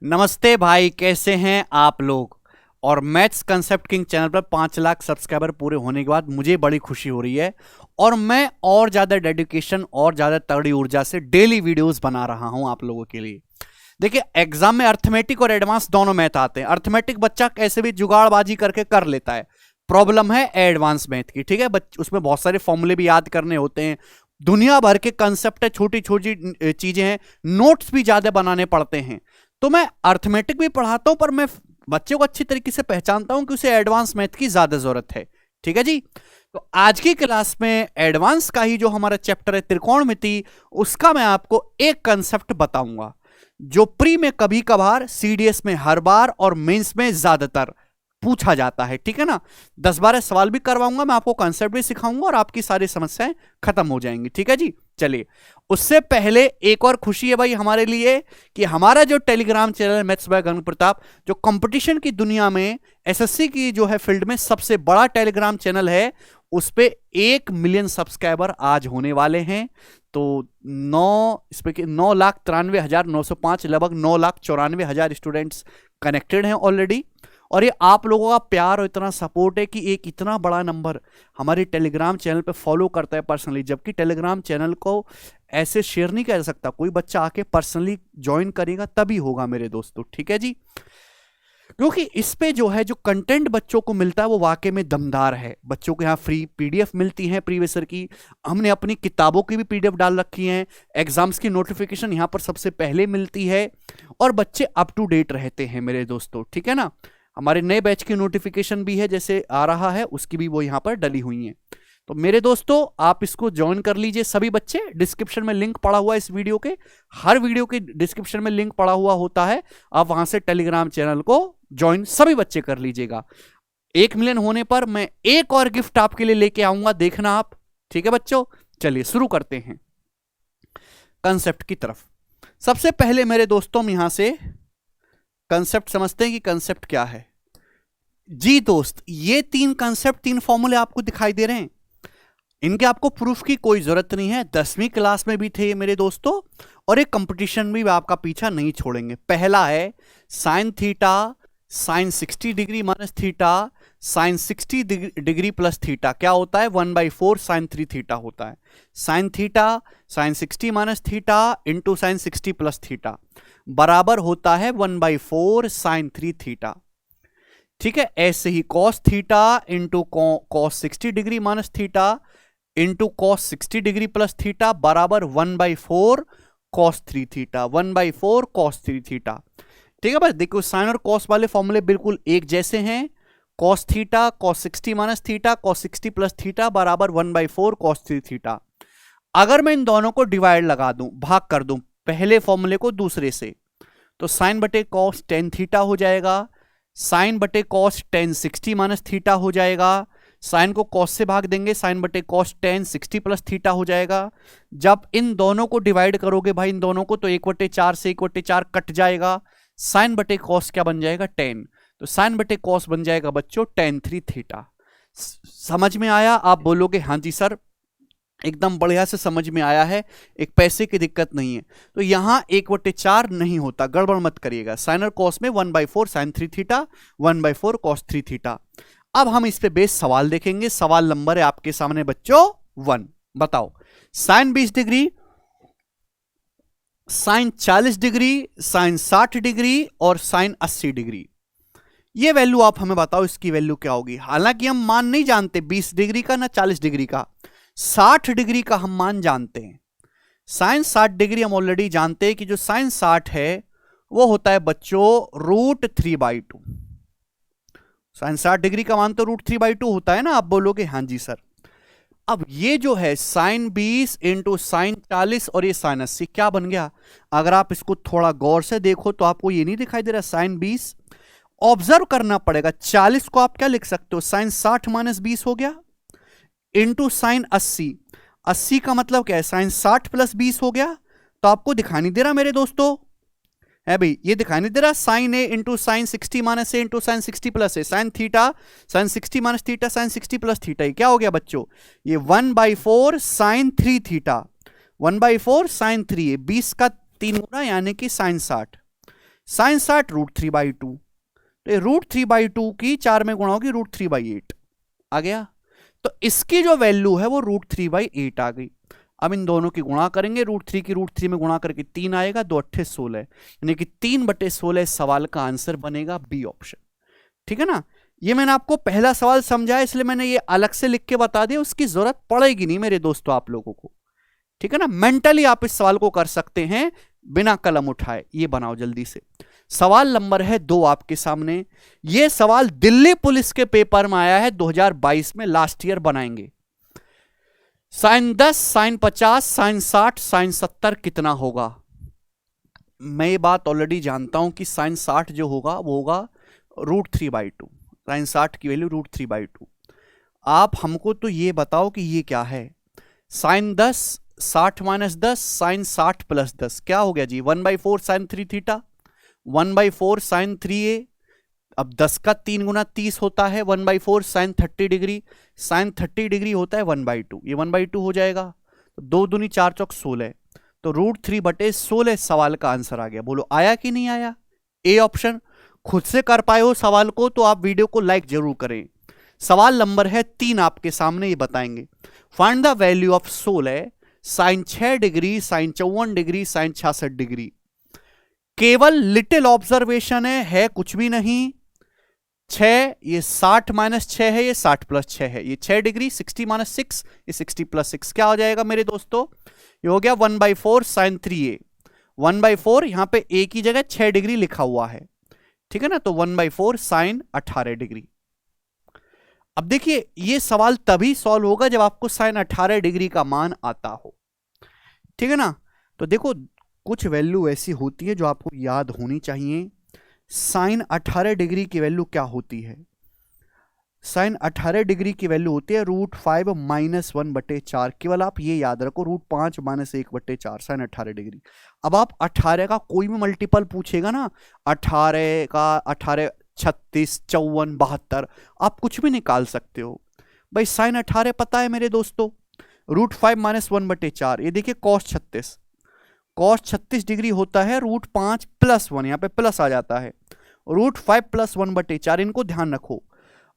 नमस्ते भाई, कैसे हैं आप लोग। और मैथ्स कंसेप्ट किंग चैनल पर 5 लाख सब्सक्राइबर पूरे होने के बाद मुझे बड़ी खुशी हो रही है और मैं और ज़्यादा डेडिकेशन और ज़्यादा तगड़ी ऊर्जा से डेली वीडियोस बना रहा हूं आप लोगों के लिए। देखिए, एग्जाम में अर्थमेटिक और एडवांस दोनों मैथ आते हैं। अर्थमेटिक बच्चा कैसे भी जुगाड़बाजी करके कर लेता है, प्रॉब्लम है एडवांस मैथ की। ठीक है, उसमें बहुत सारे फॉर्मूले भी याद करने होते हैं, दुनिया भर के कंसेप्ट है, छोटी छोटी चीजें हैं, नोट्स भी ज्यादा बनाने पड़ते हैं। तो मैं अर्थमेटिक भी पढ़ाता हूं, पर मैं बच्चों को अच्छी तरीके से पहचानता हूं कि उसे एडवांस मैथ की ज्यादा जरूरत है। ठीक है जी। तो आज की क्लास में एडवांस का ही जो हमारा चैप्टर है त्रिकोणमिति, उसका मैं आपको एक कंसेप्ट बताऊंगा जो प्री में कभी कभार, सीडीएस में हर बार और मेंस में ज्यादातर पूछा जाता है। ठीक है ना, 10-12 सवाल भी करवाऊंगा, मैं आपको कंसेप्ट भी सिखाऊंगा और आपकी सारी समस्याएं खत्म हो जाएंगी। ठीक है जी। चलिए, उससे पहले एक और खुशी है भाई हमारे लिए कि हमारा जो टेलीग्राम चैनल मैथ्स बाय गगन प्रताप, जो कंपटीशन की दुनिया में एसएससी की जो है फील्ड में सबसे बड़ा टेलीग्राम चैनल है, उस पे 1 मिलियन सब्सक्राइबर आज होने वाले हैं। तो 9,93,905, लगभग 9,94,000 स्टूडेंट्स कनेक्टेड हैं ऑलरेडी। और ये आप लोगों का प्यार और इतना सपोर्ट है कि एक इतना बड़ा नंबर हमारे टेलीग्राम चैनल पे फॉलो करता है पर्सनली, जबकि टेलीग्राम चैनल को ऐसे शेयर नहीं किया जा सकता, कोई बच्चा आके पर्सनली ज्वाइन करेगा तभी होगा मेरे दोस्तों। ठीक है जी, क्योंकि इस पे जो है जो कंटेंट बच्चों को मिलता है वो वाकई में दमदार है। बच्चों को यहाँ फ्री पीडीएफ मिलती है प्रीवियस ईयर की, हमने अपनी किताबों की भी पीडीएफ डाल रखी है, एग्जाम्स की नोटिफिकेशन यहाँ पर सबसे पहले मिलती है और बच्चे अप टू डेट रहते हैं मेरे दोस्तों। ठीक है ना, हमारे नए बैच की नोटिफिकेशन भी है, जैसे आ रहा है उसकी भी वो यहाँ पर डली हुई है। तो मेरे दोस्तों, आप इसको ज्वाइन कर लीजिए सभी बच्चे। डिस्क्रिप्शन में लिंक पड़ा हुआ है इस वीडियो के, हर वीडियो के डिस्क्रिप्शन में लिंक पड़ा हुआ होता है, आप वहां से टेलीग्राम चैनल को ज्वाइन सभी बच्चे कर लीजिएगा। 1 मिलियन होने पर मैं एक और गिफ्ट आपके लिए लेके आऊंगा, देखना आप। ठीक है बच्चों, चलिए शुरू करते हैं कंसेप्ट की तरफ। सबसे पहले मेरे दोस्तों, हम यहां से कंसेप्ट समझते हैं कि कंसेप्ट क्या है। जी दोस्त, ये 3 कंसेप्ट, 3 फॉर्मूले आपको दिखाई दे रहे हैं, इनके आपको प्रूफ की कोई जरूरत नहीं है, 10वीं क्लास में भी थे ये मेरे दोस्तों, और एक कंपटीशन में भी आपका पीछा नहीं छोड़ेंगे। पहला है sign theta sine 60 degree minus theta sine 60 degree plus theta क्या होता है, 1/4 साइन 3 थीटा होता है। Sign theta sine 60 minus theta into sine 60 plus theta बराबर होता है 1/4 साइन 3 थीटा। ठीक है, ऐसे ही cos theta into cos 60 degree minus theta into cos 60 degree plus theta बराबर 1/4 कॉस 3 थीटा, 1/4 कॉस 3 थीटा। ठीक है भाई, देखो साइन और कॉस वाले फॉर्मूले बिल्कुल एक जैसे हैं। Cos theta cos 60 minus theta cos 60 plus theta बराबर 1/4 कॉस 3 थीटा। अगर मैं इन दोनों को डिवाइड लगा दूं, भाग कर दूं पहले फॉर्मूले को दूसरे से, तो साइन बटे कॉस टेन थीटा हो जाएगा, साइन बटे कॉस टेन 60 माइनस थीटा हो जाएगा, साइन को कॉस से भाग देंगे, साइन बटे कॉस टेन 60 प्लस थीटा हो जाएगा। जब इन दोनों को डिवाइड करोगे भाई इन दोनों को, तो 1/4 से 1/4 कट जाएगा, साइन बटे कॉस क्या बन जाएगा, टेन। तो साइन बटे कॉस बन जाएगा बच्चों टेन 3 थीटा। समझ में आया? आप बोलोगे हाँ जी सर, एकदम बढ़िया से समझ में आया है, एक पैसे की दिक्कत नहीं है। तो यहां 1/4 नहीं होता, गड़बड़ मत करिएगा। साइन और कॉस में 1/4 साइन 3 थीटा 1/4 कॉस 3 थीटा। अब हम इस पे बेस सवाल देखेंगे। सवाल नंबर है आपके सामने बच्चों 1। बताओ, sine 20 degree, sine 40 degree, sine 60 degree और साइन 80 डिग्री, ये वैल्यू आप हमें बताओ, इसकी वैल्यू क्या होगी। हालांकि हम मान नहीं जानते 20 डिग्री का ना 40 डिग्री का, 60 डिग्री का हम मान जानते हैं। साइन 60 डिग्री हम ऑलरेडी जानते हैं कि जो साइन 60 है वो होता है बच्चों √3/2। साइन 60 डिग्री का मान तो √3/2 होता है ना। आप बोलोगे हाँ जी सर। अब ये जो है साइन 20 इंटू साइन 40 और ये साइन 80 क्या बन गया, अगर आप इसको थोड़ा गौर से देखो तो आपको ये नहीं दिखाई दे रहा साइन 20, ऑब्जर्व करना पड़ेगा। 40 को आप क्या लिख सकते हो, साइन 60 माइनस 20 हो गया, इंटू साइन 80, 80 का मतलब क्या है, साइन 60 प्लस 20 हो गया। तो आपको दिखाई नहीं दे रहा मेरे दोस्तों, है भाई, ये दिखाई नहीं दे रहा, sine A into sine 60 minus A into sine 60 plus A, sine theta sine 60 minus theta sine 60 plus theta, ये क्या हो गया बच्चों, ये 1/4 साइन 3 थीटा, 1/4 साइन 3, 20 का 3 गुना यानी कि साइन 60। साइन 60 √3/2, तो ये √3/2 की 4 में गुणा होगी √3/8 आ गया। तो इसकी जो वैल्यू है वो √3/8 आ गई। अब इन दोनों की गुणा करेंगे, √3 की √3 में गुणा करके 3 आएगा, 2 8 16, यानी कि 3/16 सवाल का आंसर बनेगा बी ऑप्शन। ठीक है ना। ये मैंने आपको पहला सवाल समझाया इसलिए मैंने ये अलग से लिख के बता दिया, उसकी जरूरत पड़ेगी नहीं मेरे दोस्तों आप लोगों को। ठीक है ना, मेंटली आप इस सवाल को कर सकते हैं बिना कलम उठाए। ये बनाओ जल्दी से। सवाल नंबर है 2 आपके सामने। ये सवाल दिल्ली पुलिस के पेपर में आया है 2022 में, लास्ट ईयर बनाएंगे। साइन 10, साइन 50, साइन 60, साइन 70 कितना होगा? मैं ये बात ऑलरेडी जानता हूं कि साइन 60 जो होगा वो होगा √3/2। साइन 60 की वैल्यू √3/2। आप हमको तो ये बताओ कि ये क्या है। साइन 10 60 - 10, साइन 60 + 10 क्या हो गया जी? 1/4 साइन 3 थीटा, 1/4 साइन 3a। अब 10 का 3 गुना 30 होता है, 1/4 साइन 30 डिग्री, साइन 30 डिग्री होता है 1/2, ये 1/2 हो जाएगा। तो 2 दूनी 4 चौक 16, तो √3/16 सवाल का आंसर आ गया। बोलो आया कि नहीं आया? A option. खुद से कर पाए हो सवाल को तो आप वीडियो को लाइक जरूर करें। सवाल नंबर है 3 आपके सामने, ये बताएंगे। Find the value of 16 sine 6 degree, sine 54 degree, sine 66 degree. केवल लिटिल ऑब्जर्वेशन है कुछ भी नहीं। 6 ये 60 - 6 है, ये 60 + 6 है, ये 6 डिग्री। 60 - 6 ये 60 + 6 क्या हो जाएगा मेरे दोस्तों? ये हो गया 1/4 साइन 3a। 1/4 यहां पे a की जगह 6 डिग्री लिखा हुआ है, ठीक है ना। तो 1/4 साइन 18 डिग्री। अब देखिए ये सवाल तभी सॉल्व होगा जब आपको साइन 18 डिग्री का मान आता हो, ठीक है ना। तो देखो कुछ वैल्यू ऐसी होती है जो आपको याद होनी चाहिए। साइन 18 डिग्री की वैल्यू क्या होती है? साइन 18 डिग्री की वैल्यू होती है √5 - 1/4। केवल आप ये याद रखो, √5 - 1/4 साइन 18 डिग्री। अब आप 18 का कोई भी मल्टीपल पूछेगा ना, 18 का 18, 36, 54, 72, आप कुछ भी निकाल सकते हो भाई। साइन 18 पता है मेरे दोस्तों, √5 - 1/4। ये देखिए cos 36, cos 36 डिग्री होता है √5 + 1, यहां पे प्लस आ जाता है, √5 + 1/4। इनको ध्यान रखो।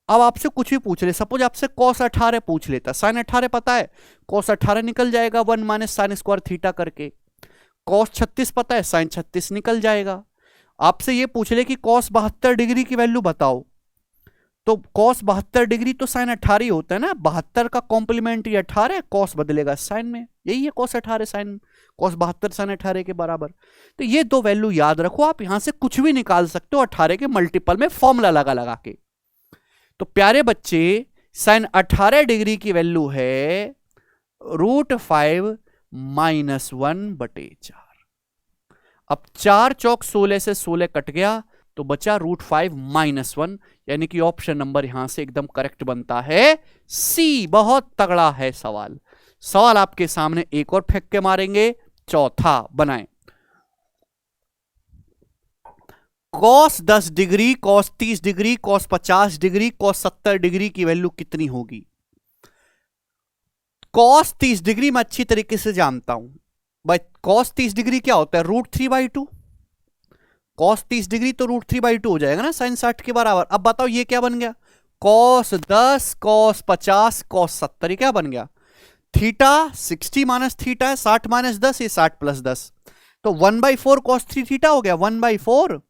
अब आपसे कुछ भी पूछ ले, सपोज आपसे cos 18 पूछ लेता, साइन 18 पता है, cos 18 निकल जाएगा 1 - sin स्क्वायर थीटा करके। cos 36 पता है, साइन 36 निकल जाएगा। आपसे ये पूछ ले कि cos 72 डिग्री की वैल्यू बताओ, तो cos 72 डिग्री तो साइन 18 ही होता है ना। 72 का कॉम्प्लीमेंट 18, cos बदलेगा साइन में, यही है cos 18 साइन, cos 72 साइन 18 के बराबर। तो ये 2 वैल्यू याद रखो, आप यहां से कुछ भी निकाल सकते हो 18 के मल्टीपल में फॉर्मूला लगा के। तो प्यारे बच्चे साइन 18 डिग्री की वैल्यू है √5 - 1/4। अब 4 चौक 16 से 16 कट गया तो बचा √5 - 1, यानी कि ऑप्शन नंबर यहां से एकदम करेक्ट बनता है सी। बहुत तगड़ा है सवाल। सवाल आपके सामने एक और फेंक के मारेंगे, चौथा बनाएं। cos 10 degree, cos 30 degree, cos 50 degree, cos 70 degree की वैल्यू कितनी होगी? cos 30 डिग्री मैं अच्छी तरीके से जानता हूं भाई। cos 30 डिग्री क्या होता है? √3/2। cos 30 डिग्री तो √3/2 हो जाएगा ना, साइन 60 के बराबर। अब बताओ ये क्या बन गया? cos 10, cos 50, cos 70, ये क्या बन गया? थीटा 60 - थीटा है, 60 - 10, ये 60 + 10, तो 1/4 cos 3 थीटा हो गया, 1/4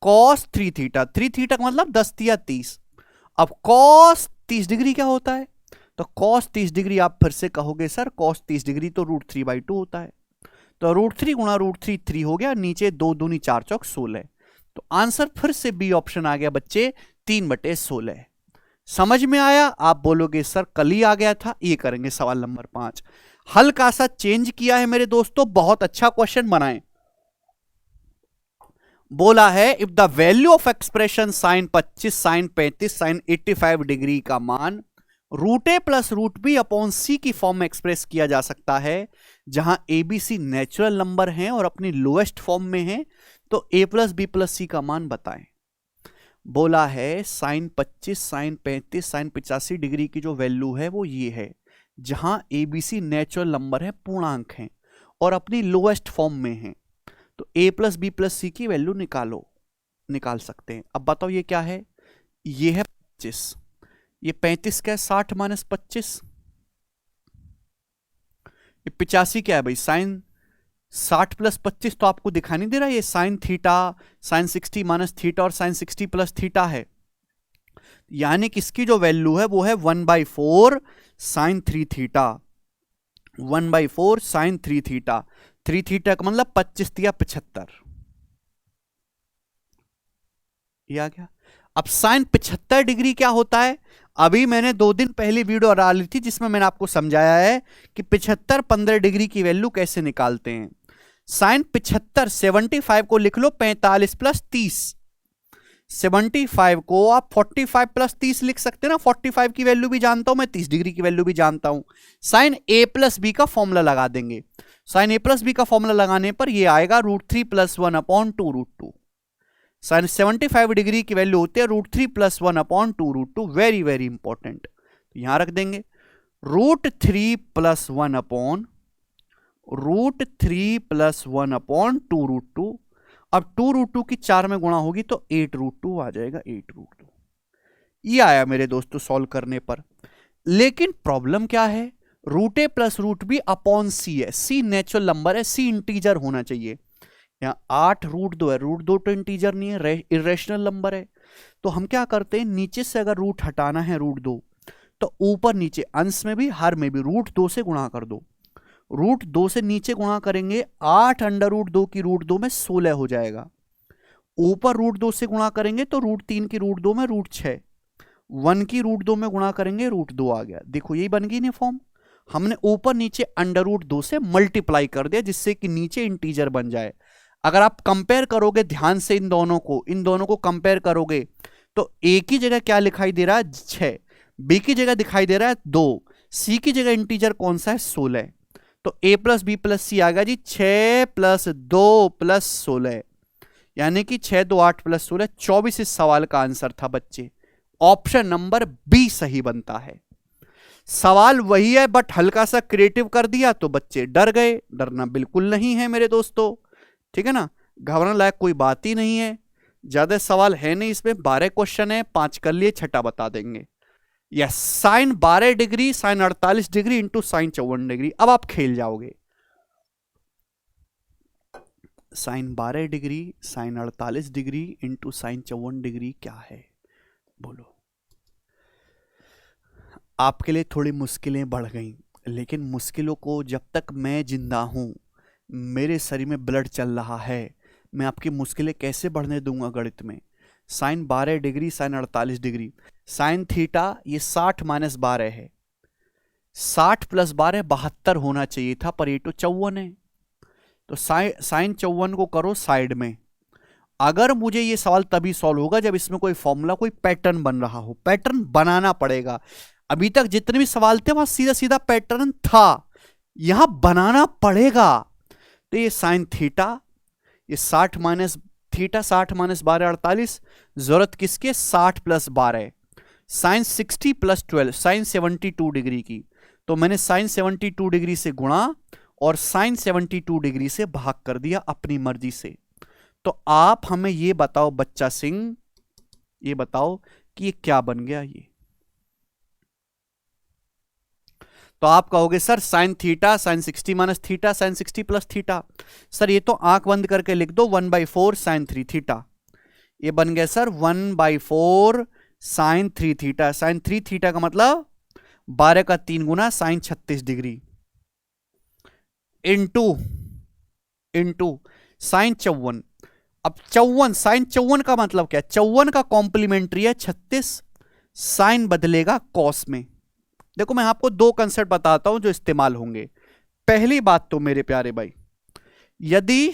cos 3 थीटा। 3 थीटा का मतलब 10 × 30। अब cos 30 डिग्री क्या होता है? तो cos 30 डिग्री आप फिर से कहोगे सर cos 30 डिग्री तो √3/2 होता है, तो √3 × √3 3 हो गया, नीचे 2 दूनी 4 चौक 16। तो आंसर फिर से बी ऑप्शन आ गया बच्चे, 3/16। समझ में आया? आप बोलोगे सर कल ही आ गया था। ये करेंगे सवाल नंबर 5, हल्का सा चेंज किया है मेरे दोस्तों, बहुत अच्छा क्वेश्चन बनाए। बोला है if the value of expression sine 25, sine 35, sine 85 degree का मान √a + √b अपॉन c की फॉर्म में एक्सप्रेस किया जा सकता है, जहां a b c natural number हैं और अपनी लोएस्ट फॉर्म में हैं, तो a + b + c का मान बताएं। बोला है साइन 25, साइन 35, साइन 85 डिग्री की जो वैल्यू है वो ये है, जहां a b c natural number है, पूर्णांक हैं और अपनी लोएस्ट फॉर्म में हैं। तो a प्लस बी प्लस सी की वैल्यू निकाल सकते हैं। अब बताओ ये क्या है, ये है 25, ये 35 क्या है 60 माइनस 25, ये 85 क्या है भाई साइन 60 प्लस 25, तो आपको दिखाई नहीं दे रहा ये sine theta, sine 60 minus theta और साइन 60 प्लस थीटा है, यानी कि इसकी जो वैल्यू है वो है 1/4 sine 3 theta, 1/4 sine 3 theta, 3 theta का मतलब 25 या 75, ये आ गया। अब साइन 75 डिग्री क्या होता है, अभी मैंने 2 दिन पहले वीडियो डाली थी जिसमें मैंने आपको समझाया है कि 75 15 डिग्री की वैल्यू कैसे निकालते हैं। साइन 75 75 को लिख लो 45 प्लस 30, 75 को आप 45 प्लस 30 लिख सकते हैं ना, 45 की वैल्यू भी जानता हूं मैं, 30 डिग्री की वैल्यू भी जानता हूं। साइन ए प्लस बी का फॉर्मूला लगा देंगे, साइन ए प्लस बी का फॉर्मूला लगाने पर ये आएगा √3 + 1/2√2। साइन 75 डिग्री की वैल्यू होती है √3 + 1/2√2, वेरी वेरी इंपॉर्टेंट, यहां रख देंगे √3 + 1/2√2। अब 2√2 की 4 में गुणा होगी तो 8√2 आ जाएगा, 8√2। ये आया मेरे दोस्तों सॉल्व करने पर। लेकिन प्रॉब्लम क्या है, √a + √b अपॉन सी है, सी नेचुरल नंबर है, सी इंटीजर होना चाहिए। यहाँ 8√2 है, √2 तो इंटीजर नहीं है, इरेशनल नंबर है। तो हम क्या करते हैं, नीचे से अगर रूट हटाना है √2 तो ऊपर नीचे अंश में भी हर में भी √2 से गुणा कर दो, √2 से नीचे गुणा करेंगे 8√2 की √2 में 16 हो जाएगा, ऊपर √2 से गुणा करेंगे तो √3 की √2 में √6, 1 की √2 में गुणा करेंगे √2 आ गया। देखो यही बन गई ना फॉर्म, हमने ऊपर नीचे √2 से मल्टीप्लाई कर दिया जिससे कि नीचे इंटीजर बन जाए। अगर आप कंपेयर करोगे ध्यान से इन दोनों को कंपेयर करोगे तो ए की जगह क्या दिखाई दे रहा है 6, बी की जगह दिखाई दे रहा है 2, सी की जगह इंटीजर कौन सा है 16, तो a + b + c आ गया जी 6 + 2 + 16, यानी कि 6 2 8 + 16 24 इस सवाल का आंसर था बच्चे। ऑप्शन नंबर बी सही बनता है। सवाल वही है बट हल्का सा क्रिएटिव कर दिया तो बच्चे डर गए, डरना बिल्कुल नहीं है मेरे दोस्तों, ठीक है ना, घबराने लायक कोई बात ही नहीं है, ज्यादा सवाल है नहीं इसमें, 12 क्वेश्चन है, 5 कर लिए, छठा बता देंगे। Yes, sine 12 degree sine 48 degree into sine 54 degree. अब आप खेल जाओगे, sine 12 degree sine 48 degree into sine 54 degree क्या है, बोलो। आपके लिए थोड़ी मुश्किलें बढ़ गई, लेकिन मुश्किलों को जब तक मैं जिंदा हूं, मेरे शरीर में ब्लड चल रहा है, मैं आपकी मुश्किलें कैसे बढ़ने दूंगा गणित में। Sine 12 degree sine 48 degree, sine theta ये 60 - 12 है, 60 + 12 72 होना चाहिए था, पर ये तो 54 है, तो साइन 54 को करो साइड में। अगर मुझे ये सवाल तभी सॉल्व होगा जब इसमें कोई फॉर्मूला कोई पैटर्न बन रहा हो, पैटर्न बनाना पड़ेगा। अभी तक जितने भी सवाल थे वहां सीधा सीधा पैटर्न था, यहां बनाना पड़ेगा। तो ये साइन थीटा ये 60 - थीटा 60 - 12 48, जरूरत किसके 60 + 12, साइन 60 + 12 साइन 72 डिग्री की, तो मैंने साइन 72 डिग्री से गुणा और साइन 72 डिग्री से भाग कर दिया अपनी मर्जी से। तो आप हमें ये बताओ बच्चा सिंह, ये बताओ कि ये क्या बन गया ये। तो आप कहोगे sir sign theta sine 60 - theta sine 60 + theta, sir ये तो आंख बंद करके लिख दो 1/4 साइन 3 थीटा, ये बन गया sir 1/4 sine 3 theta, sine 3 theta का मतलब 12 का 3 गुना साइन 36 डिग्री इंटू साइन 54। अब 54 साइन 54 का मतलब क्या है, 54 का कॉम्प्लीमेंट्री है 36, साइन बदलेगा कॉस में। देखो मैं आपको 2 कंसेप्ट बताता हूं जो इस्तेमाल होंगे। पहली बात तो मेरे प्यारे भाई, यदि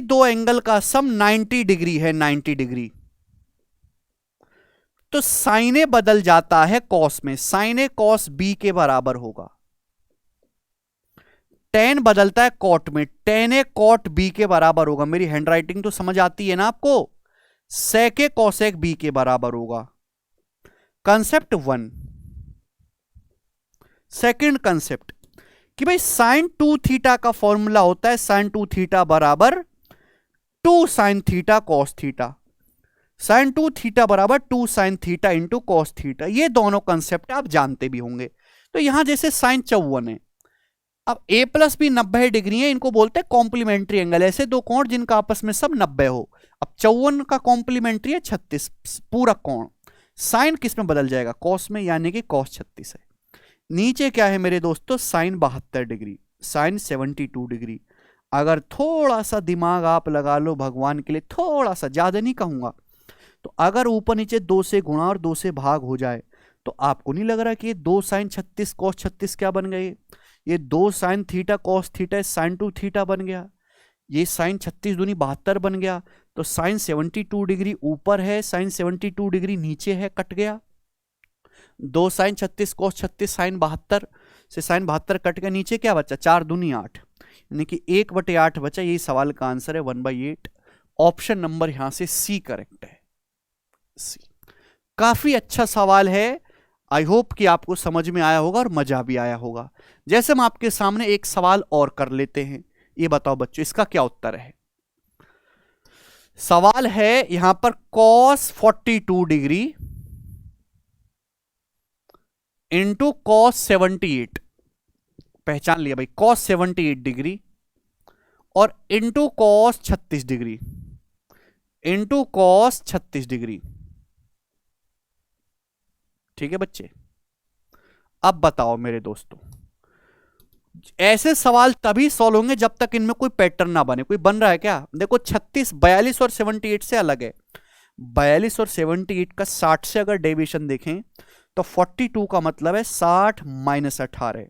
2 एंगल का सम 90 डिग्री है, 90 डिग्री, तो साइने बदल जाता है कॉस में, साइने कॉस बी के बराबर होगा। टेन बदलता है कॉट में, टेन कॉट बी के बराबर होगा। मेरी हैंडराइटिंग तो समझ आती है ना आपको, सेके कॉसेक बी के बराबर होगा। कंसेप्ट 1। सेकंड कंसेप्ट कि भाई साइन 2 थीटा का फॉर्मूला होता है साइन 2 थीटा बराबर 2 sine theta cos theta. Sine 2 theta बराबर 2 sine theta into cos theta. ये दोनों कंसेप्ट आप जानते भी होंगे। तो यहां जैसे साइन 54 है, अब a प्लस भी 90 डिग्री है, इनको बोलते हैं कॉम्प्लीमेंट्री एंगल। ऐसे दो कोण जिनका आपस में सब 90 हो। अब 54 का कॉम्प्लीमेंट्री है 36 पूरा कोण। साइन किस में बदल जाएगा? कॉस में, यानी कि कॉस 36 है। नीचे क्या है मेरे दोस्तों? Sine 72 degree, sine 72 degree. अगर थोड़ा सा दिमाग आप लगा लो भगवान के लिए, थोड़ा सा, ज्यादा नहीं कहूंगा, तो अगर ऊपर नीचे 2 से गुणा और 2 से भाग हो जाए तो आपको नहीं लग रहा कि ये 2 साइन 36 कॉस 36 क्या बन गए? ये 2 sine theta cos theta sine 2 theta बन गया। ये साइन 36 दूनी 72 बन गया। तो साइन 72 डिग्री ऊपर है, साइन 72 डिग्री नीचे है, कट गया। 2 साइन 36 कॉस 36 साइन 72 से साइन 72 कट गया। नीचे क्या बचा? 4 दूनी 8, यानी कि 1/8 बचा। यही सवाल का आंसर है 1/8। ऑप्शन नंबर यहां से सी करेक्ट है, सी। काफी अच्छा सवाल है। आई होप कि आपको समझ में आया होगा और मजा भी आया होगा। जैसे हम आपके सामने एक सवाल और कर लेते हैं। ये बताओ बच्चों, इसका क्या उत्तर है? सवाल है यहां पर cos 42 डिग्री इंटू cos 78। पहचान लिया भाई, cos 78 डिग्री और into cos 36 degree, into cos 36 degree. ठीक है बच्चे? अब बताओ मेरे दोस्तों, ऐसे सवाल तभी सॉल्व होंगे जब तक इनमें कोई पैटर्न ना बने। कोई बन रहा है क्या? देखो 36 42 और 78 से अलग है। 42 और 78 का 60 से अगर डेविएशन देखें तो 42 का मतलब है 60 माइनस 18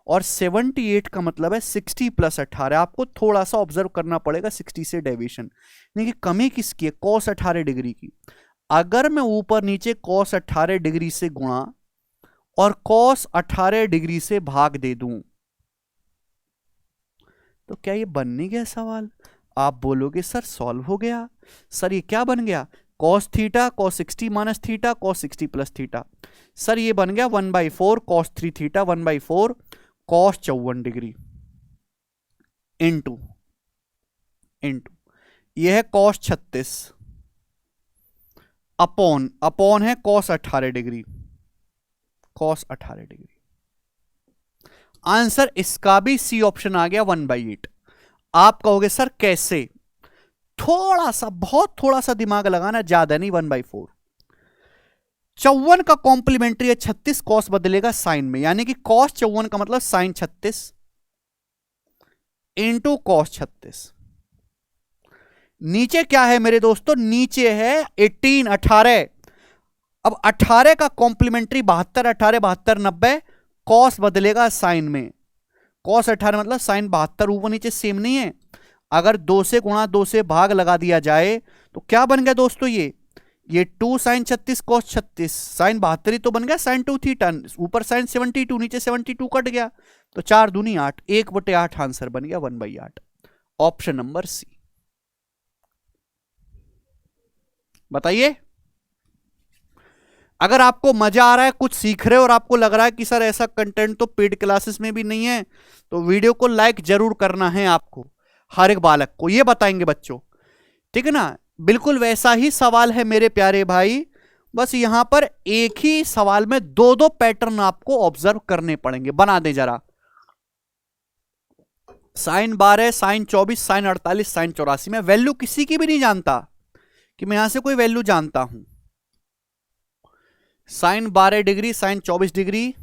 और 78 का मतलब है 60 प्लस 18। आपको थोड़ा सा ऑब्जर्व करना पड़ेगा 60 से डेविएशन। यानी कि कमी किसकी है? cos 18 डिग्री की। अगर मैं ऊपर नीचे cos 18 डिग्री से गुणा और cos 18 डिग्री से भाग दे दूं तो क्या ये बन नहीं गया सवाल? आप बोलोगे सर सॉल्व हो गया। सर ये क्या बन गया? cos theta cos 60 minus theta cos 60 plus theta. Sir ये बन गया 1/4 cos 3 theta 1/4 cos 54 degree into ये है cos 36 अपॉन है cos 18 degree, cos 18 degree. Answer इसका भी सी ऑप्शन आ गया 1/8। आप कहोगे सर कैसे? थोड़ा सा, बहुत थोड़ा सा दिमाग लगाना, ज्यादा नहीं। 1/4 54 का कॉम्प्लीमेंट्री है 36, कॉस बदलेगा साइन में, यानी कि cos 54 का मतलब साइन 36 इंटू cos 36। नीचे क्या है मेरे दोस्तों? नीचे है 18। अब 18 का कॉम्प्लीमेंट्री 72 18 72 90, कॉस बदलेगा साइन में। cos 18 मतलब साइन 72 ऊपर नीचे सेम नहीं है। अगर 2 से गुणा 2 से भाग लगा दिया जाए तो क्या बन गया दोस्तों? ये 2 साइन 36 cos 36 साइन 72 तो बन गया साइन 2 थीटा, ऊपर साइन 72 नीचे 72 कट गया तो 4 दूनी 8, 1/8 आंसर बन गया 1/8। Option number C. बताइए, अगर आपको मजा आ रहा है, कुछ सीख रहे हो और आपको लग रहा है कि सर ऐसा कंटेंट तो पेड क्लासेस में भी नहीं है, तो वीडियो को लाइक जरूर करना है आपको। हर एक बालक को ये बताएंगे बच्चों, ठीक है ना? बिल्कुल वैसा ही सवाल है मेरे प्यारे भाई, बस यहां पर एक ही सवाल में 2-2 पैटर्न आपको ऑब्जर्व करने पड़ेंगे। बना दे जरा। Sine 12 sine 24 sine 48 sine 84। मैं वैल्यू किसी की भी नहीं जानता कि मैं यहां से कोई वैल्यू जानता हूं। Sine 12 degree sine 24 degree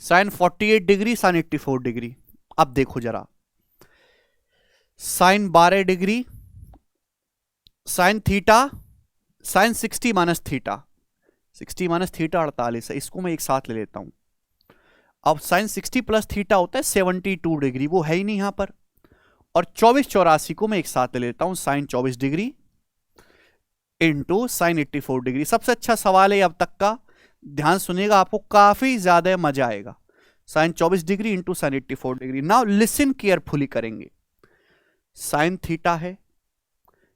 sine 48 degree sine 84 degree. अब देखो जरा, sine 12 degree sine theta sine 60 minus theta, 60 minus theta 48 है, इसको मैं एक साथ ले लेता हूं। अब साइन 60 प्लस थीटा होता है 72 डिग्री, वो है ही नहीं यहां पर। और 24 84 को मैं एक साथ ले लेता हूं, sine 24 degree into sine 84 degree. सबसे अच्छा सवाल है अब तक का, ध्यान सुनिएगा, आपको काफी ज्यादा मजा आएगा। Sine 24 degree into sine 84 degree. Now listen carefully करेंगे। साइन थीटा है,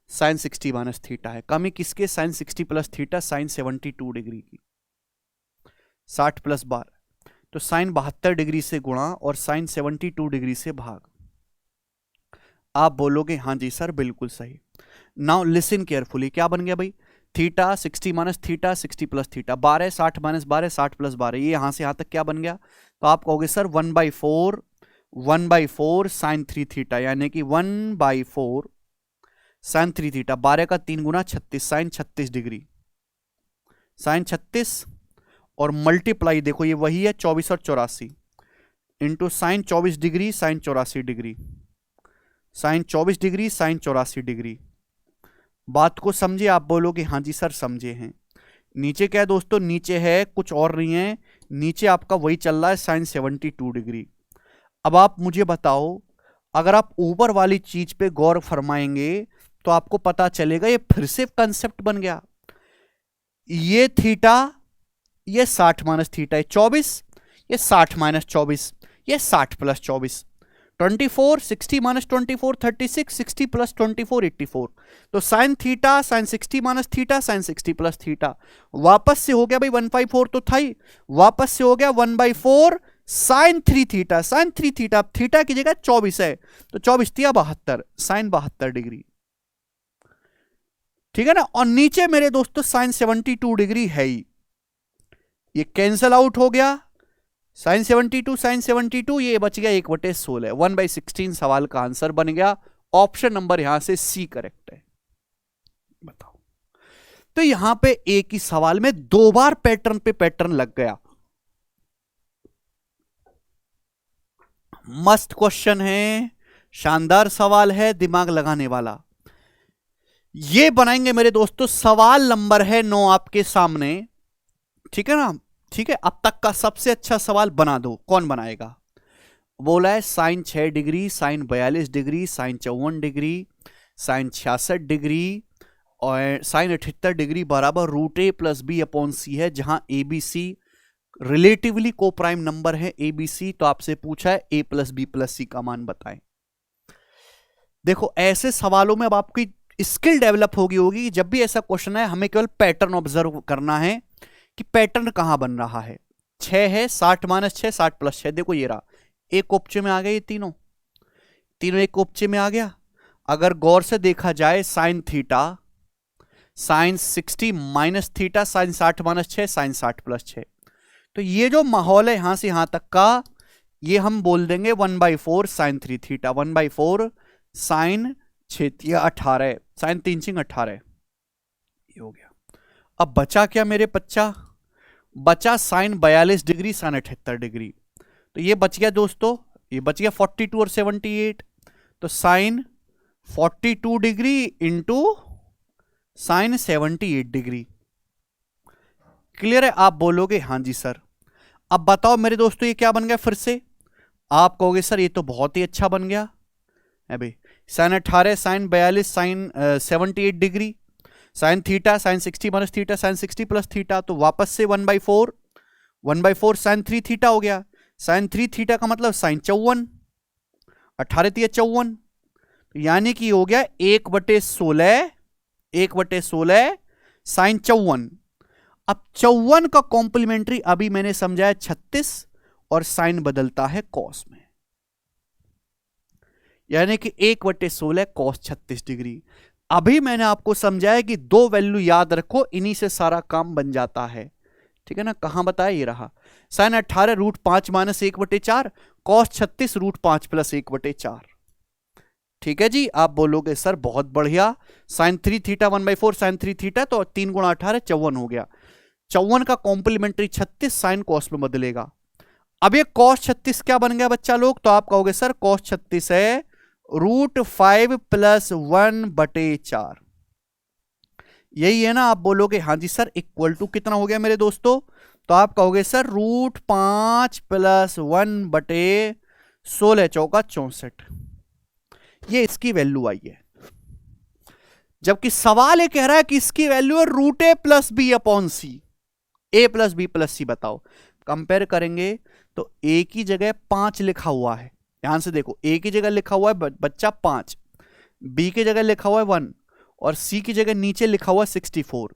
साइन 60 माइनस थीटा है, कमी किसके? Sine 60 plus theta sine 72 degree की, 60 प्लस 12 तो साइन 72 डिग्री से गुणा और साइन 72 डिग्री से भाग। आप बोलोगे हाँ जी सर बिल्कुल सही। नाउ लिसन केयरफुली, क्या बन गया भाई, theta 60 minus theta 60 plus theta, 12 60 minus 12 60 plus 12, ये यहां से यहां तक क्या बन गया, तो आप कहोगे सर 1/4 साइन 3 थीटा, यानी कि 1/4 साइन 3 थीटा, 12 का 3 गुना 36 साइन 36 डिग्री, साइन 36 और मल्टीप्लाई, देखो ये वही है 24 और 84 into sine 24 degree sine 84 degree, sine 24 degree sine 84 degree. बात को समझे, आप बोलोगे हाँ जी सर समझे हैं। नीचे क्या है दोस्तों, नीचे है कुछ और नहीं है, नीचे आपका वही चल रहा है साइन 72 डिग्री। अब आप मुझे बताओ, अगर आप ऊपर वाली चीज पे गौर फरमाएंगे तो आपको पता चलेगा ये फिर से कंसेप्ट बन गया। ये थीटा, ये 60 माइनस थीटा है 24, ये 60 माइनस 24, ये 60 प्लस 24, 24 60 माइनस 24 36, 60 प्लस 24 84, तो sign theta sine 60 minus theta sine 60 plus theta, वापस से हो गया भाई 1/4 तो था ही, वापस से हो गया 1/4 साइन 3 थीटा, साइन 3 थीटा, अब थीटा की जगह 24 है तो 24 तिया 72 साइन 72 डिग्री, ठीक है ना। और नीचे मेरे दोस्तों साइन 72 डिग्री है ही, ये कैंसल आउट हो गया, साइन 72 ये बच गया 1/16, 1/16 सवाल का आंसर बन गया। ऑप्शन नंबर यहां से सी करेक्ट है। बताओ, तो यहां पे एक ही सवाल में 2 बार पैटर्न पे पैटर्न लग गया। मस्त क्वेश्चन है, शानदार सवाल है, दिमाग लगाने वाला। ये बनाएंगे मेरे दोस्तों, सवाल नंबर है 9 आपके सामने, ठीक है ना। ठीक है, अब तक का सबसे अच्छा सवाल बना दो, कौन बनाएगा। बोला है sine 6 degree sine 42 degree sine 54 degree sine 66 degree और साइन 78 डिग्री बराबर √a + b अपॉन c है, जहां ए बी सी रिलेटिवली को प्राइम नंबर है ए बी सी। तो आपसे पूछा है a + b + c का मान बताएं। देखो ऐसे सवालों में अब आपकी स्किल डेवलप होगी, जब भी ऐसा क्वेश्चन है हमें केवल पैटर्न ऑब्जर्व करना है कि पैटर्न कहां बन रहा है। 6 है 60 माइनस 6 60 प्लस 6, देखो ये रहा, एक कोपचे में आ गए, ये तीनों एक कोपचे में आ गया। अगर गौर से देखा जाए sine theta sine 60 minus theta sine 60 minus 6 sine 60 plus 6, तो ये जो माहौल है यहां से यहां तक का, ये हम बोल देंगे 1/4 साइन 3 थीटा, 1/4 साइन 6 18 साइन 3 18, ये हो गया। अब बचा क्या मेरे बच्चा, बचा साइन 42 डिग्री साइन 78 डिग्री, तो ये बच गया दोस्तों, ये बच गया 42 और 78, तो sine 42 degree into sine 78 degree. Clear है, आप बोलोगे हाँ जी सर। अब बताओ मेरे दोस्तों ये क्या बन गया, फिर से आप कहोगे सर ये तो बहुत ही अच्छा बन गया है भाई, sine 18 sine 42 sine 78 degree sine theta sine 60 minus theta sine 60 plus theta, तो वापस से 1/4 साइन 3 थीटा हो गया, साइन 3 थीटा का मतलब साइन 54, 18 × 54, यानी कि हो गया 1/16 साइन 54। अब 54 का कॉम्प्लीमेंट्री अभी मैंने समझाया 36 और साइन बदलता है कॉस में, यानी कि 1/16 कॉस 36 डिग्री। अभी मैंने आपको समझाया कि 2 वैल्यू याद रखो, इन्हीं से सारा काम बन जाता है, ठीक है ना। कहां बताया, ये रहा, साइन 18 √5 माइनस 1/4 कॉस 36 √5 प्लस 1/4, ठीक है जी। आप बोलोगे सर बहुत बढ़िया, साइन 3 थीटा 1/4 साइन 3 थीटा, तो 3 × 18 54 हो गया, 54 का कॉम्प्लीमेंट्री 36 साइन कॉस में बदलेगा। अब ये कॉस 36 क्या बन गया बच्चा लोग, तो आप कहोगे सर कॉस 36 है √5 + 1/4, यही है ना। आप बोलोगे हाँ जी सर, इक्वल टू कितना हो गया मेरे दोस्तों, तो आप कहोगे सर √5 + 1/16 चौका 64, ये इसकी वैल्यू आई है। जबकि सवाल ये कह रहा है कि इसकी वैल्यू है √a + b upon c, a + b + c। बताओ, कंपेयर करेंगे तो a की जगह 5 लिखा हुआ है, ध्यान से देखो, a की जगह लिखा हुआ है बच्चा 5, b की जगह लिखा हुआ है 1 और c की जगह नीचे लिखा हुआ है 64,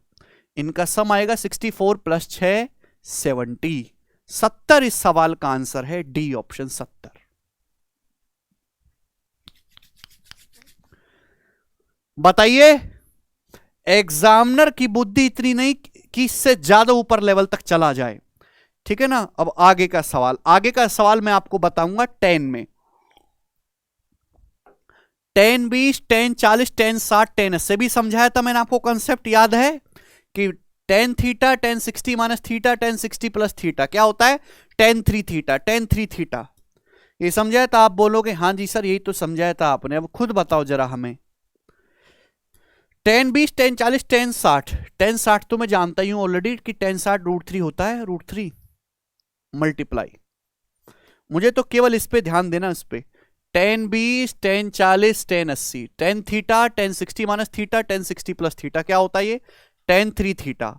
इनका सम आएगा 64 + 6 70, 70 इस सवाल का आंसर है, डी ऑप्शन 70। बताइए, एग्जामिनर की बुद्धि इतनी नहीं कि इससे ज्यादा ऊपर लेवल तक चला जाए, ठीक है ना। अब आगे का सवाल, आगे का सवाल मैं आपको बताऊंगा 10 में। 10 20 10 40 10 60 10 से भी समझाया था मैंने आपको, कंसेप्ट याद है कि tan theta tan 60 minus theta tan 60 plus theta क्या होता है, tan 3 थीटा tan 3 थीटा। ये समझाया था। आप बोलोगे हाँ जी सर यही तो समझाया था आपने, अब खुद बताओ जरा हमें। tan 20 tan 40 tan 60, tan 60 तो मैं जानता ही हूं ऑलरेडी कि tan 60 √3 होता है, √3 मल्टीप्लाई। मुझे तो केवल इस पे ध्यान देना, इस पे tan 20 tan 40 tan 80, tan theta tan 60 minus theta tan 60 plus theta क्या होता है ये, tan 3 थीटा।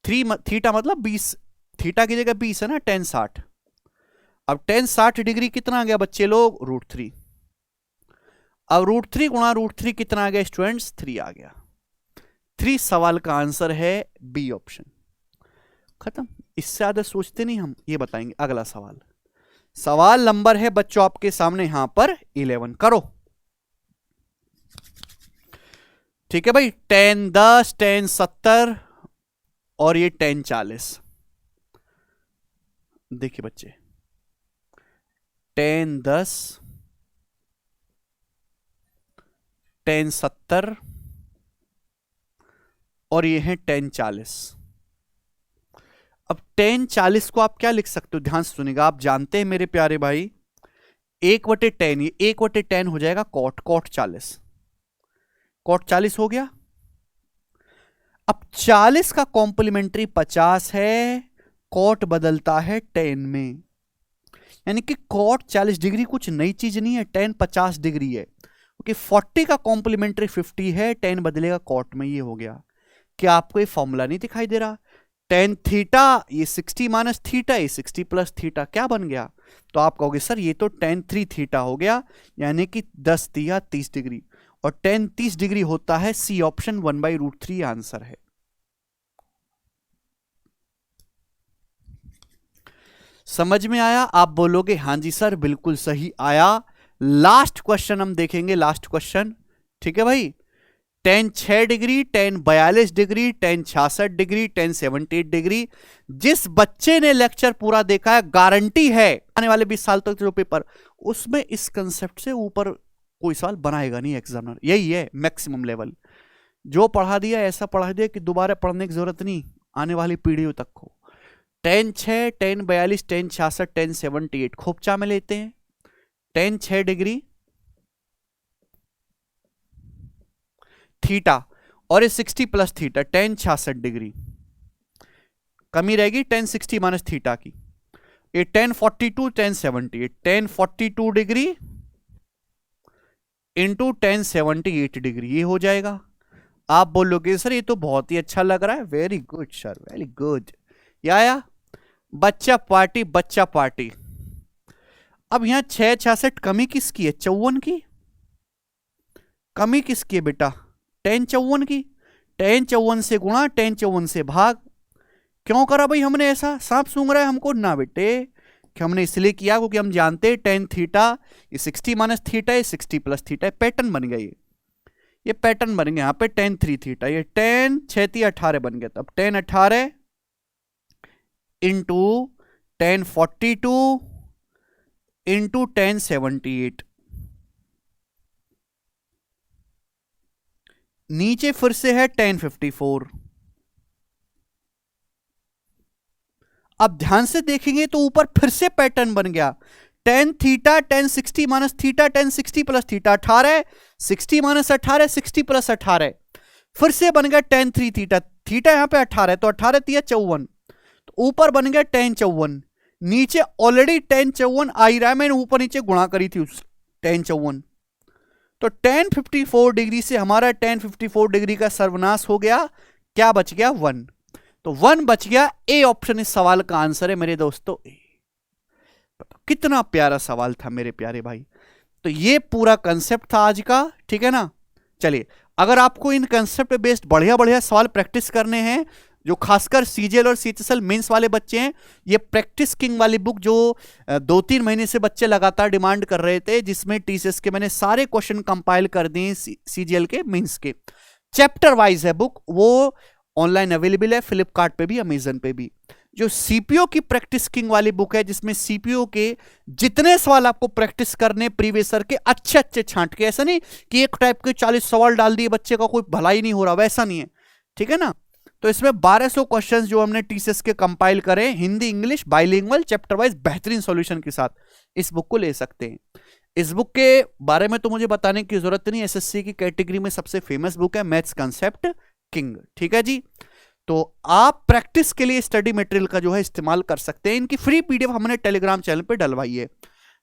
3 थीटा मतलब 20, थीटा की जगह 20 है ना, tan 60। अब tan 60 डिग्री कितना आ गया बच्चे लोग, √3। अब √3 गुणा √3 कितना आ गया स्टूडेंट्स, 3 आ गया। 3 सवाल का आंसर है बी ऑप्शन। खत्म, इससे ज्यादा सोचते नहीं हम, ये बताएंगे। अगला सवाल, सवाल नंबर है बच्चों आपके सामने यहां पर 11, करो। ठीक है भाई, tan 10 tan 70 और ये tan 40। देखिए बच्चे, tan 10 tan 70 और ये है tan 40। अब tan 40 को आप क्या लिख सकते हो, ध्यान से सुनिएगा। आप जानते हैं मेरे प्यारे भाई, 1/10, ये 1/10 हो जाएगा cot 40। cot 40 हो गया। अब 40 का कॉम्प्लीमेंट्री 50 है, cot बदलता है tan में, यानी कि cot 40 डिग्री कुछ नई चीज नहीं है, tan 50 डिग्री है। क्योंकि 40 का कॉम्प्लीमेंट्री 50 है, tan बदलेगा cot में, ये हो गया। क्या आपको ये फॉर्मूला नहीं दिखाई दे रहा, tan थीटा ये 60 माइनस थीटा ये 60 प्लस थीटा क्या बन गया। तो आप कहोगे सर ये तो tan 3 थीटा हो गया, यानी कि 10 दिया 30 डिग्री, और tan 30 डिग्री होता है सी ऑप्शन 1/√3 आंसर है। समझ में आया, आप बोलोगे हाँ जी सर बिल्कुल सही आया। लास्ट क्वेश्चन हम देखेंगे, लास्ट क्वेश्चन, ठीक है भाई। tan 6 degree tan 42 degree tan 66 degree tan 78 degree. जिस बच्चे ने लेक्चर पूरा देखा है, गारंटी है आने वाले 20 साल तक जो पेपर, उसमें इस कंसेप्ट से ऊपर कोई सवाल बनाएगा नहीं एग्जामिनर। यही है मैक्सिमम लेवल, जो पढ़ा दिया ऐसा पढ़ा दिया कि दोबारा पढ़ने की जरूरत नहीं आने वाली पीढ़ियों तक को। tan 6 tan 42 tan 66 tan 78 खोपचा में लेते हैं। tan 6 डिग्री थीटा और ये 60 प्लस थीटा tan 66 डिग्री, कमी रहेगी tan 60 माइनस थीटा की। ये tan 42 tan 78, tan 42 degree into tan 78 degree, ये हो जाएगा। आप बोलोगे सर ये तो बहुत ही अच्छा लग रहा है, very good sir very good, ये आया। बच्चा पार्टी बच्चा पार्टी। अब यहां 666 कमी किसकी है, 54 की। कमी किसकी है बेटा, tan 54 की। tan 54 से गुणा tan 54 से भाग। क्यों करा भाई हमने ऐसा, सांप सूंघ रहा है हमको ना बेटे, कि हमने इसलिए किया क्योंकि हम जानते हैं tan थीटा ये 60 माइनस थीटा ये 60 प्लस थीटा, पैटर्न बन गया। ये पैटर्न बन गया यहाँ पे tan 3 थीटा, ये tan 6 18 बन गया। तब tan 18 into tan 42 into tan 78, नीचे फिर से है tan 54। अब ध्यान से देखेंगे तो ऊपर फिर से पैटर्न बन गया, tan theta tan 60 minus theta tan 60 plus theta, 18 60 minus 18 60 plus 18, फिर से बन गया tan 3 थीटा। थीटा यहां पे 18 तो 18 3 54, तो ऊपर बन गया tan 54, नीचे ऑलरेडी tan 54 आ ही रहा है, मैंने ऊपर नीचे गुणा करी थी उस tan 54। तो tan 54 डिग्री से हमारा tan 54 डिग्री का सर्वनाश हो गया, क्या बच गया 1। तो 1 बच गया, ए ऑप्शन इस सवाल का आंसर है मेरे दोस्तों। कितना प्यारा सवाल था मेरे प्यारे भाई। तो ये पूरा कंसेप्ट था आज का, ठीक है ना। चलिए, अगर आपको इन कंसेप्ट बेस्ड बढ़िया बढ़िया सवाल प्रैक्टिस करने हैं, जो खासकर सीजीएल और सीएचएसएल मेंस वाले बच्चे हैं, ये प्रैक्टिस किंग वाली बुक जो 2-3 महीने से बच्चे लगातार डिमांड कर रहे थे, जिसमें टीसीएस के मैंने सारे क्वेश्चन कंपाइल कर दिए सीजीएल के मेंस के, चैप्टर वाइज है बुक, वो ऑनलाइन अवेलेबल है, फ्लिपकार्ट पे भी, अमेजन पे भी। जो सीपीओ की प्रैक्टिस किंग वाली बुक है, जिसमें सीपीओ के जितने सवाल आपको प्रैक्टिस करने प्रीवियस ईयर के अच्छे अच्छे छांट के, ऐसा नहीं कि एक टाइप के 40 सवाल डाल दिए बच्चे का कोई भला ही नहीं हो रहा, वैसा नहीं है, ठीक है ना। तो इसमें 1200 क्वेश्चंस जो हमने टीसीएस के कंपाइल करे, Hindi English bilingual chapter wise बेहतरीन सॉल्यूशन के साथ, इस बुक को ले सकते हैं। इस बुक के बारे में तो मुझे बताने की जरूरत नहीं, एसएससी की कैटेगरी में सबसे फेमस बुक है, मैथ्स कंसेप्ट किंग, ठीक है जी। तो आप प्रैक्टिस के लिए स्टडी मटेरियल का जो है इस्तेमाल कर सकते हैं। इनकी फ्री पीडीएफ हमने टेलीग्राम चैनल पे डलवाई है।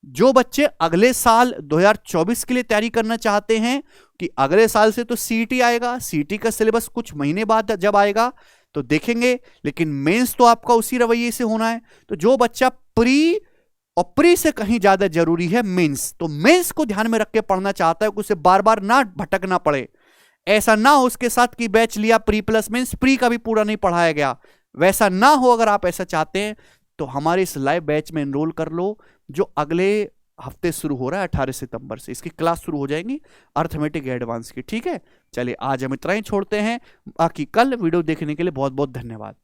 जो बच्चे अगले साल 2024 के लिए तैयारी करना चाहते हैं कि अगले साल से तो सीईटी आएगा, सीईटी का सिलेबस कुछ महीने बाद जब आएगा तो देखेंगे, लेकिन मेंस तो आपका उसी रवैये से होना है। तो जो बच्चा प्री और प्री से कहीं ज्यादा जरूरी है मेंस, तो मेंस को ध्यान में रख के पढ़ना चाहता है कि उसे बार बार ना भटकना पड़े, ऐसा ना हो उसके साथ कि बैच लिया प्री प्लस मेंस, प्री का भी पूरा नहीं पढ़ाया गया, वैसा ना हो। अगर आप ऐसा चाहते हैं तो हमारे इस लाइव बैच में एनरोल कर लो, जो अगले हफ्ते शुरू हो रहा है 18 सितंबर से इसकी क्लास शुरू हो जाएंगी अर्थमेटिक एडवांस की, ठीक है। चलिए आज हम इतना ही छोड़ते हैं, बाकी कल वीडियो देखने के लिए बहुत बहुत धन्यवाद।